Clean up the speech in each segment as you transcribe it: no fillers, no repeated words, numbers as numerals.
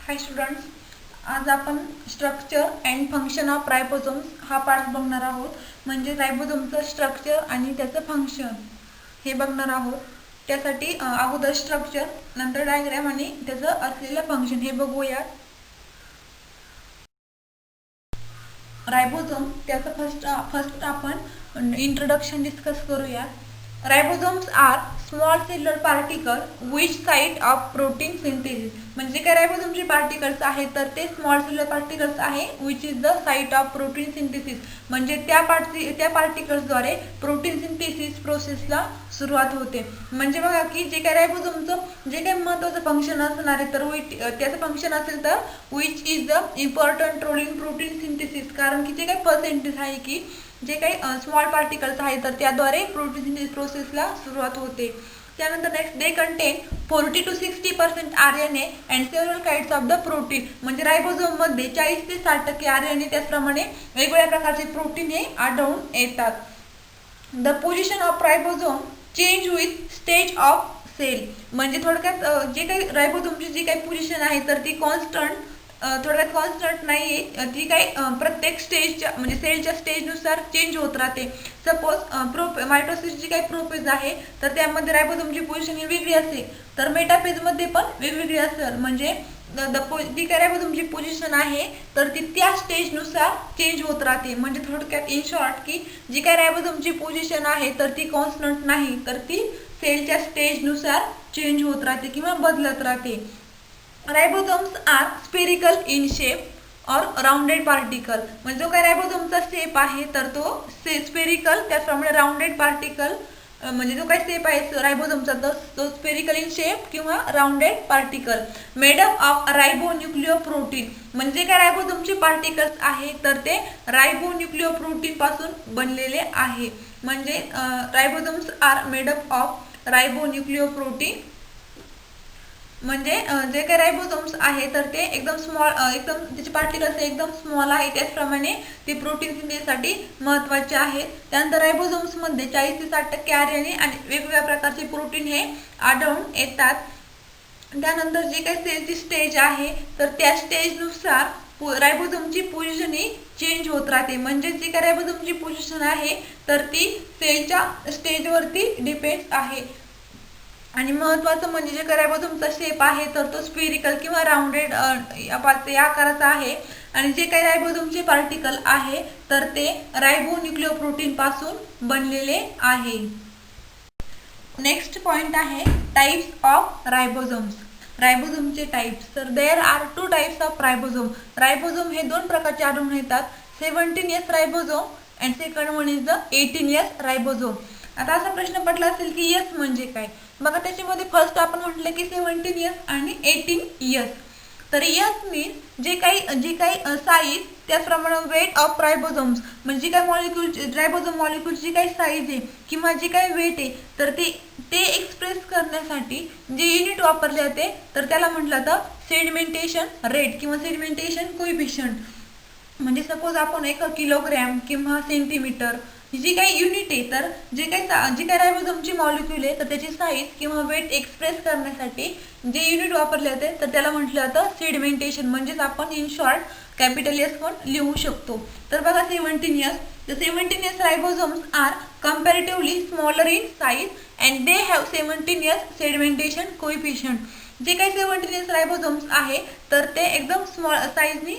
हाय students, आज आपण structure and function of ribosomes हा पार्ट बघणार आहोत. म्हणजे रायबोझोमचं स्ट्रक्चर आणि त्याचं फंक्शन हे बघणार आहोत. त्यासाठी अगोदर स्ट्रक्चर, नंतर डायग्राम आणि त्याचं असलेलं फंक्शन हे बघूया. रायबोझोम त्याचं फर्स्ट आपण इंट्रोडक्शन डिस्कस करूया. Ribosomes are small cellular particle which site of protein synthesis. म्हणजे काय रायबोझोमचे पार्टिकल्स आहेत तर ते स्मॉल सेल्युलर पार्टिकल्स आहे which is the site of protein synthesis. म्हणजे त्या पार्टिकल्सद्वारे प्रोटीन सिंथेसिस प्रोसेसला सुरुवात होते. म्हणजे बघा की जे काय रायबोझोमचं जे काही महत्त्वाचं फंक्शन असणार आहे तर त्याचं फंक्शन असेल तर which is the important role in protein synthesis. कारण की जे काही पर्सेंटेज आहे की जे काही स्मॉल पार्टिकल्स आहेत तर त्याद्वारे प्रोटीन सिंथेसिस प्रोसेसला सुरुवात होते. त्यानंतर next, they contain 40 to 60% RNA and several kinds of the protein. म्हणजे रायबोझोममध्ये 40 ते 60% RNA त्याचप्रमाणे वेगवेगळ्या प्रकारचे प्रोटीन हे आढळून येतात. The position of ribosome change with stage of cell. म्हणजे थोडक्यात जे काही रायबोझोमची जी काही पोझिशन आहे तर ती थोडक्यात कॉन्स्टंट नाही आहे. ती काही प्रत्येक स्टेजच्या म्हणजे सेलच्या स्टेजनुसार चेंज होत राहते. सपोज मायटोसिस जी काही प्रोफेज आहे तर त्यामध्ये रायबोझोमची पोझिशन ही वेगळी असेल तर मेटाफेजमध्ये पण वेगवेगळी असेल. म्हणजे जी काही रायबोझोमची पोझिशन आहे तर ती त्या स्टेजनुसार चेंज होत राहते. म्हणजे थोडक्यात इन शॉर्ट की जी काही रायबोझोमची पोझिशन आहे तर ती कॉन्स्टंट नाही तर ती सेलच्या स्टेजनुसार चेंज होत राहते किंवा बदलत राहते. Ribosomes are spherical in shape और राउंडेड पार्टिकल. म्हणजे जो काय रायबोझोमचा शेप आहे तर तो स्पेरिकल, त्याचप्रमाणे राउंडेड पार्टिकल म्हणजे जो काही शेप आहे रायबोझोमचा तो स्पेरिकल इन शेप किंवा rounded particle made up of ribonucleoprotein. म्हणजे काय रायबोझोमचे पार्टिकल्स आहे तर ते रायबोन्यूक्लिओप्रोटीन पासून बनलेले आहे. म्हणजे ribosomes are made up of ribonucleoprotein. म्हणजे जे काही रायबोझोम्स आहे तर ते एकदम त्याचे पार्टिकल्स एकदम स्मॉल आहे. त्याचप्रमाणे ते प्रोटीन सिंथेसिससाठी महत्त्वाचे आहेत. त्यानंतर रायबोझोम्समध्ये 40 ते 60% RNA आणि वेगवेगळ्या प्रकारचे प्रोटीन हे आढळून येतात. त्यानंतर जे काही सेलची स्टेज आहे तर त्या स्टेजनुसार रायबोझोमची पोझिशन ही चेंज होत राहते. म्हणजे जी काही रायबोझोमची पोझिशन आहे तर ती सेलच्या स्टेजवरती डिपेंड आहे. आणि महत्त्वाचं म्हणजे जे काय रायबोझोमचा शेप आहे तर तो स्पेरिकल किंवा राउंडेड या आकाराचा आहे. आणि जे काही रायबोझोमचे पार्टिकल आहे तर ते रायबोन्यूक्लिओप्रोटीन पासून बनलेले आहे. नेक्स्ट पॉइंट आहे टाइप्स ऑफ रायबोझोम्स. रायबोझोमचे टाइप्स. तर there are 2 types of ribosome. Ribosome हे 2 प्रकारचे आढळून येतात. 17S ribosome and second one is the 18S ribosome. आता असा प्रश्न पडला असेल की यस म्हणजे काय. बघा त्याच्यामध्ये फर्स्ट आपण म्हटलं की 17S आणि 18S. तर यस मीन्स जी काही साईज त्याचप्रमाणे वेट ऑफ रायबोझोम्स. म्हणजे जी काही मॉलिक्यूल रायबोझोम मॉलिक्यूलची काही साईज आहे किंवा जी काही वेट आहे तर ते एक्सप्रेस करण्यासाठी जे युनिट वापरले जाते तर त्याला म्हटलं जातं सेडिमेंटेशन रेट किंवा सेडिमेंटेशन कोइफिशियंट. म्हणजे सपोज आपण 1 किलोग्रॅम किंवा सेंटीमीटर जी काही युनिट आहे तर जी काही रायबोझोमची मॉलिक्यूल आहे तर त्याची साईज किंवा वेट एक्सप्रेस करण्यासाठी जे युनिट वापरले जाते तर त्याला म्हटलं जातं सेडिमेंटेशन. म्हणजेच आपण इन शॉर्ट कॅपिटल एस पण लिहू शकतो. तर बघा 17S. The 17S ribosomes are comparatively smaller in size and they have 17S sedimentation coefficient. जे काही 17S रायबोझोम्स आहे तर ते एकदम साईजनी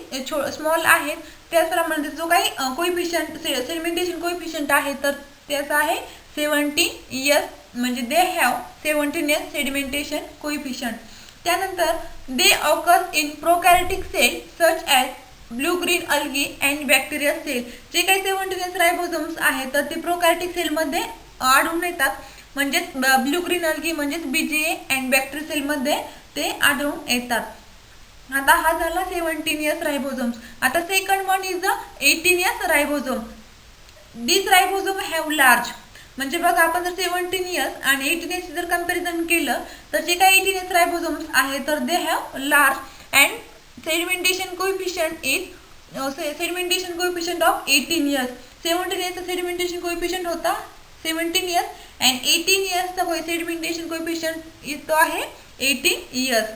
स्मॉल आहेत. त्याचप्रमाणे जो काही कोइफिशियंट सेडिमेंटेशन कोइफिशियंट आहे तर त्याचा आहे 17S. म्हणजे दे हॅव 17S सेडिमेंटेशन कोइफिशियंट. त्यानंतर they occur in prokaryotic cell such as blue green algae and bacteria cell. जे काही 17S रायबोझोम्स आहेत तर ते प्रोकॅरियोटिक सेलमध्ये आढळून येतात. म्हणजेच ब्लू ग्रीन अल्गी म्हणजेच BGA अँड बॅक्टेरिया सेलमध्ये ते आढळून येतात. आता हा झाला 17S रायबोझोम्स. आता second one is the 18S ribosome. This ribosome have large. म्हणजे बघा आपण जर 17S आणि 18S जर कंपॅरिझन केलं तर जे काही 18S रायबोझोम्स आहे तर they have large and sedimentation coefficient of 18S. 17S sedimentation coefficient होता 17S अँड 18S चा सेडिमेंटेशन कोइफिशियंट तो आहे 18S.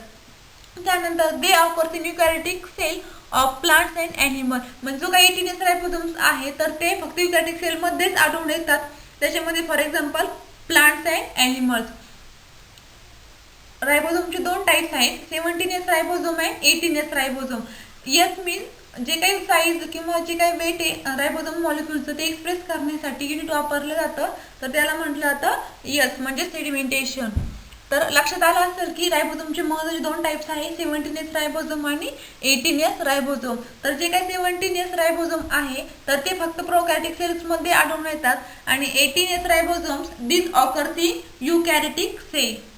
त्यानंतर they offers in eukaryotic cell of plants and animal, म्हणजे जो काही 18S रायबोझोम्स आहे तर ते फक्त युकॅरियोटिक सेलमध्येच आढळून येतात. त्याच्यामध्ये for example plants and animals. रायबोझोमचे दोन टाईप्स आहेत, 17S ribosome and 18S ribosome. S means जे काही साईज किंवा जे काही वेट आहे रायबोझोम मॉलिक्युलचं ते एक्सप्रेस करण्यासाठी युनिट वापरलं जातं, तर त्याला म्हटलं जातं एस म्हणजे सेडिमेंटेशन. तर लक्षात आलं असेल की रायबोझोमचे महत्त्वाचे दोन टाईप्स आहेत, 17S रायबोझोम आणि 18S रायबोझोम. तर जे काही 17S रायबोझोम आहे तर ते फक्त प्रोकॅरियोटिक सेल्समध्ये आढळून येतात आणि 18S ribosomes this occurs in eukaryotic cell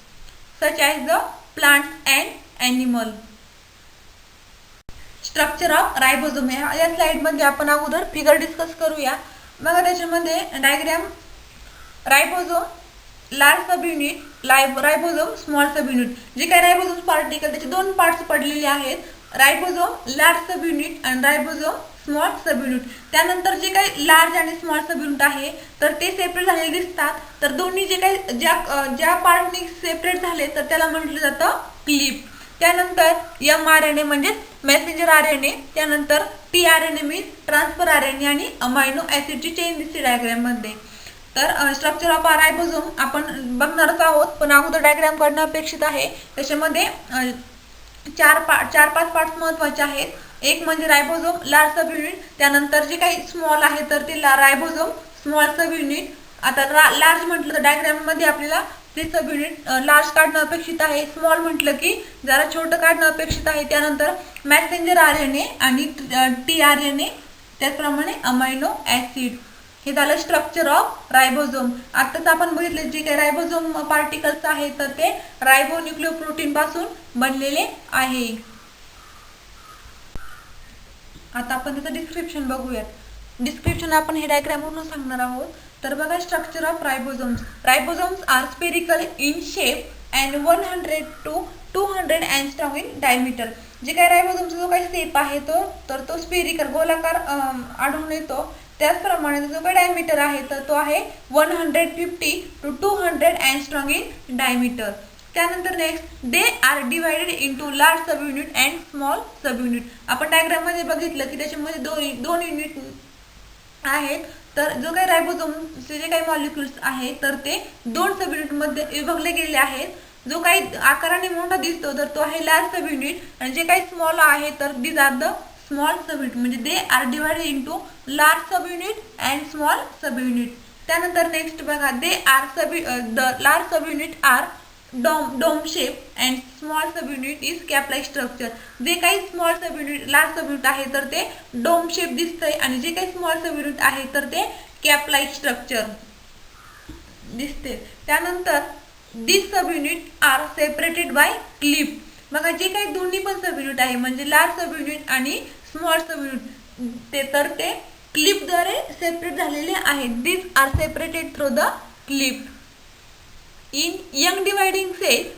such as the plants and animal. Structure of ribosome या स्लाइडमध्ये आपण अगोदर फिगर डिस्कस करूया. बघा त्याच्यामध्ये diagram ribosome large subunit, ribosome small subunit. जे काही रायबोझोम पार्टिकल त्याचे दोन पार्ट्स पडलेले आहेत, रायबोझोम लार्ज सब युनिट आणि रायबोझोम स्मॉल सब युनिट. त्यानंतर जे काही लार्ज आणि स्मॉल सब युनिट आहे तर ते सेपरेट झालेले दिसतात. तर दोन्ही जे काही ज्या पार्टनी सेपरेट झाले तर त्याला म्हटलं जातं क्लिप. त्यानंतर mRNA म्हणजेच मेसेंजर RNA, त्यानंतर tRNA मीन्स ट्रान्सफर RNA आणि अमायनो ॲसिडची चेन दिसते डायग्राममध्ये. तर स्ट्रक्चर ऑफ रायबोझोम आपण बघणारच आहोत, पण अगोदर डायग्राम काढणं अपेक्षित आहे. त्याच्यामध्ये चार पाच पार्ट्स महत्त्वाचे आहेत. एक म्हणजे रायबोझोम लार्ज सब युनिट, त्यानंतर जे काही स्मॉल आहे तर ते रायबोझोम स्मॉल सब युनिट. आता लार्ज म्हटलं तर डायग्राममध्ये आपल्याला ते सब युनिट लार्ज काढणं अपेक्षित आहे, स्मॉल म्हटलं की जरा छोटं काढणं अपेक्षित आहे. त्यानंतर मेसेंजर RNA आणि tRNA, त्याचप्रमाणे अमायनो ॲसिड. हे झालं स्ट्रक्चर ऑफ रायबोझोम. आत्ताच आपण बघितलं जे काही रायबोझोम पार्टिकल्स आहेत तर ते रायबोन्यूक्लियोप्रोटीन पासून बनलेले आहे. आता आपण त्याचं डिस्क्रिप्शन बघूयात. डिस्क्रिप्शन आपण हे डायग्रामवरून सांगणार आहोत. तर बघा structure of ribosomes. Ribosomes are spherical in shape and 100 to 200 angstrom in diameter. जे काही रायबोझोमचा जो काही शेप आहे तो स्पेरिकल गोलाकार आढळून येतो. त्याचप्रमाणे जो काही डायमीटर आहे तर तो आहे 150 to 200 अँगस्ट्रॉम इन डायमीटर. त्यानंतर next they are divided into large subunit and small subunit. आपण डायग्राममध्ये बघितलं की त्याच्यामध्ये दोन युनिट आहेत. तर जो काही रायबोझोमचे जे काही मॉलिक्युल्स आहेत तर ते दोन सब युनिटमध्ये विभागले गेले आहेत. जो काही आकाराने मोठा दिसतो तर तो आहे लार्ज सब युनिट, आणि जे काही स्मॉल आहे तर these are the small subunit, म्हणजे they are divided into large subunit and small subunit. त्यानंतर नेक्स्ट बघा they are the large subunit are dome shape and small subunit is cap like structure. जे काही small subunit large subunit आहे तर ते dome shape दिसतंय, आणि जे काही स्मॉल सब युनिट आहे तर ते कॅप लाईक स्ट्रक्चर दिसते. त्यानंतर this subunit are separated by clip. बघा जे काही दोन्ही पण सब युनिट आहे म्हणजे लार्ज सब युनिट आणि स्मॉल सब युनिट ते क्लिपद्वारे सेपरेट झालेले आहेत. This are separated through the clip. In young dividing cells,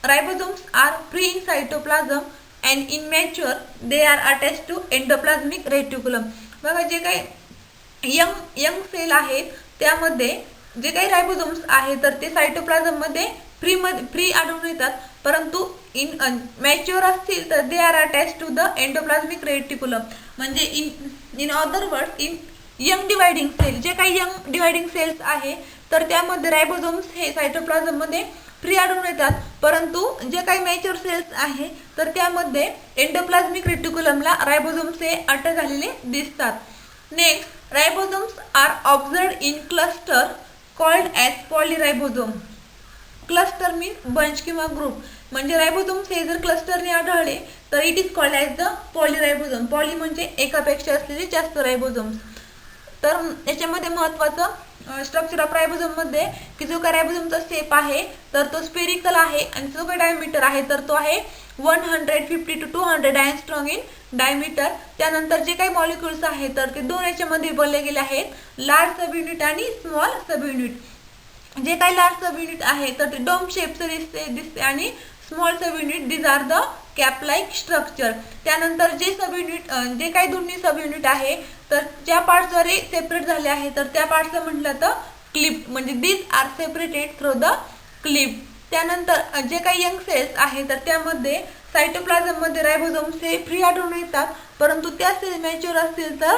ribosomes are free in cytoplasm and in mature they are attached to endoplasmic reticulum. बघा जे काही young sale आहेत त्यामध्ये जे काही रायबोझोम्स आहेत तर ते सायटोप्लाझम मध्ये फ्री आढळून येतात, परंतु इन मॅच्युअर असतील तर they are attach to the endoplasmic reticulum. म्हणजे in other word in young dividing cell, जे काही यंग डिवायडिंग सेल्स आहे तर त्यामध्ये रायबोझोम्स हे सायटोप्लाझम मध्ये फ्री आढळून येतात, परंतु जे काही मॅच्युअर सेल्स आहे तर त्यामध्ये एंडोप्लाझमिक रेटिक्युलमला रायबोझोम्स हे अटॅच झालेले दिसतात. Next ribosomes are observed in cluster called as polyribosome. Cluster means bunch किंवा ग्रुप, म्हणजे रायबोझोम्स हे जर क्लस्टरने आढळले तर it is called as the polyribosome. Poly म्हणजे एकापेक्षा असलेले जास्त रायबोझोम्स. तर याच्यामध्ये महत्त्वाचं स्ट्रक्चर ऑफ रायबोझोम मध्ये की जो काही रायबोझोमचा शेप आहे तर तो स्पेरिकल आहे, आणि जो काही डायमीटर आहे तर तो आहे 150 to 200 अँगस्ट्रॉम इन डायमीटर. त्यानंतर जे काही मॉलिक्युल्स आहेत तर ते दोन याच्यामध्ये बनले गेले आहेत, लार्ज सब युनिट आणि स्मॉल सब युनिट. जे काही लार्ज सब युनिट आहे तर ते डोम शेपचं दिसते आणि small subunit these are the cap like structure. त्यानंतर जे सब युनिट जे काही दोन्ही सब युनिट आहे तर ज्या पार्ट्सद्वारे सेपरेट झाले आहे तर त्या पार्ट्सला म्हटलं तर क्लिप, म्हणजे these are separated through the clip. त्यानंतर जे काही यंग सेल्स आहे तर त्यामध्ये सायटोप्लाझम मध्ये रायबोझोम्स हे फ्री आढळून येतात, परंतु त्या सेल मॅच्युअर असतील तर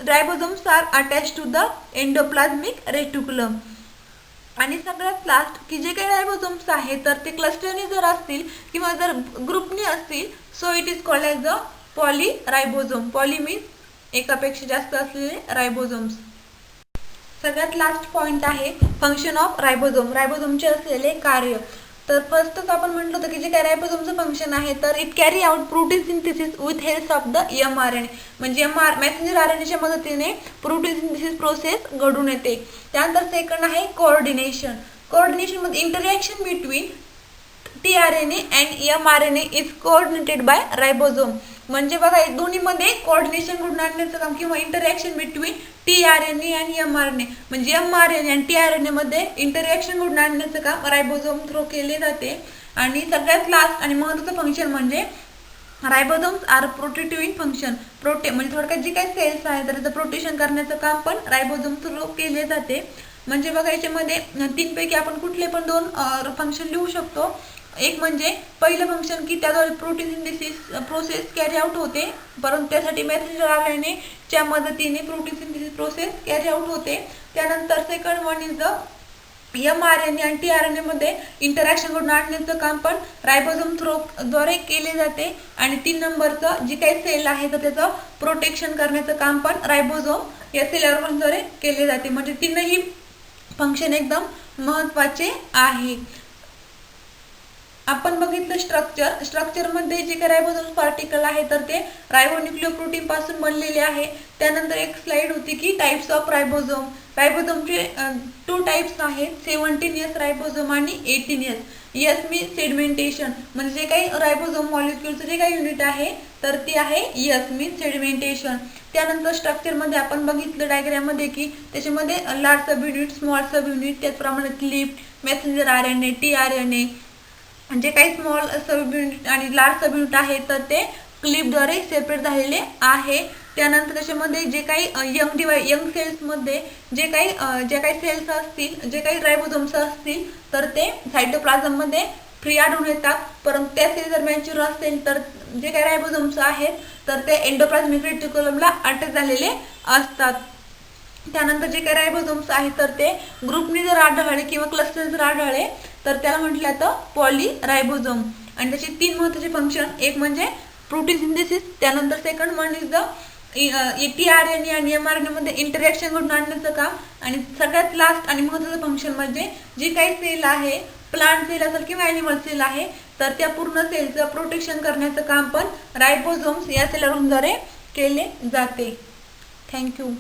ribosomes are attach to the endoplasmic reticulum. आणि सगळ्यात लास्ट की जे काही रायबोझोम्स आहेत तर ते क्लस्टरने जर असतील किंवा जर ग्रुपने असतील so it is called as the poly ribosome. Poly means एकापेक्षा जास्त असलेले रायबोझोम्स. सगळ्यात लास्ट पॉइंट आहे फंक्शन ऑफ रायबोझोम. रायबोझोमचे असलेले कार्य. तर फर्स्टच आपण म्हटलं होतं की जे काही रायबोझोमचं फंक्शन आहे तर it carry out protein synthesis with help of the mRNA. म्हणजे मेसेंजर RNAच्या मदतीने प्रोटीन सिंथेसिस प्रोसेस घडून येते. त्यानंतर सेकंड आहे कोऑर्डिनेशन. कोऑर्डिनेशन मध्ये interaction between tRNA and mRNA is coordinated by ribosome. म्हणजे बघा दोन्हीमध्ये कोऑर्डिनेशन घडून आणण्याचं काम किंवा इंटरॅक्शन बिटवीन tRNA आणि mRNA म्हणजे mRNA आणि tRNA मध्ये इंटरॅक्शन घडून आणण्याचं काम रायबोझोम थ्रू केले जाते. आणि सगळ्यात लास्ट आणि महत्त्वाचं फंक्शन म्हणजे ribosomes are protective in function. म्हणजे थोडक्यात जे काही सेल्स आहे तर त्याचं प्रोटेक्शन करण्याचं काम पण रायबोझोम थ्रू केले जाते. म्हणजे बघा याच्यामध्ये तीनपैकी आपण कुठले पण दोन फंक्शन लिहू शकतो. एक म्हणजे पहिलं फंक्शन की त्याद्वारे protein synthesis process carry out होते, परंतु त्यासाठी मेसेंजर RNA च्या मदतीने protein synthesis process carry out होते. त्यानंतर second one is the mRNA आणि tRNA मध्ये इंटरॅक्शन घडून आणण्याचं काम पण रायबोझोम थ्रू द्वारे केले जाते. आणि 3 नंबरचं जी काही सेल आहे तर त्याचं प्रोटेक्शन करण्याचं काम पण रायबोझोम या सेल ऑर्गनद्वारे केले जाते. म्हणजे तीनही फंक्शन एकदम महत्त्वाचे आहे. आपण बघितलं स्ट्रक्चरमध्ये जे काही रायबोझोम पार्टिकल आहे तर ते रायबोन्यूक्लियोप्रोटीन पासून बनलेले आहे. त्यानंतर एक स्लाइड होती की टाइप्स ऑफ रायबोझोम. रायबोझोमचे 2 टाइप्स आहेत, 17S रायबोझोम आणि 18S. एस मीन्स सेडिमेंटेशन म्हणजे जे काही रायबोझोम मॉलिक्युलचं जे काही युनिट आहे तर ते आहे एस मीन्स सेडिमेंटेशन. त्यानंतर स्ट्रक्चरमध्ये आपण बघितलं डायग्राममध्ये की त्याच्यामध्ये large sub unit, small sub unit, त्याचप्रमाणे क्लिप, मेसेंजर RNA, tRNA. जे काही स्मॉल सब युनिट आणि लार्ज सब युनिट आहे तर ते क्लिपद्वारे सेपरेट झालेले आहे. त्यानंतर त्याच्यामध्ये जे काही यंग सेल्समध्ये जे काही सेल्स असतील, जे काही रायबोझोम्स असतील तर ते सायटोप्लाझममध्ये फ्री आढळून येतात, परंतु त्या सेल जर मॅच्युअर असतील तर जे काही रायबोझोम्स आहेत तर ते एंडोप्लाझमिक रेटिक्युलमला अटॅच झालेले असतात. त्यानंतर जे काही रायबोझोम्स आहेत तर ते ग्रुपने जर आढळले किंवा क्लस्टर जर आढळले तर त्याला म्हटलं जातं पॉली रायबोझोम. आणि त्याचे 3 महत्त्वाचे फंक्शन, एक म्हणजे प्रोटीन सिंथेसिस, त्यानंतर second one is the tRNA आणि mRNA मध्ये इंटरॅक्शन घडून आणण्याचं काम, आणि सगळ्यात लास्ट आणि महत्त्वाचं फंक्शन म्हणजे जी काही सेल आहे, प्लांट सेल असेल किंवा ॲनिमल सेल आहे तर त्या पूर्ण सेलचं प्रोटेक्शन करण्याचं काम पण रायबोझोम्स या सेल ऑर्गनद्वारे केले जाते. थँक्यू.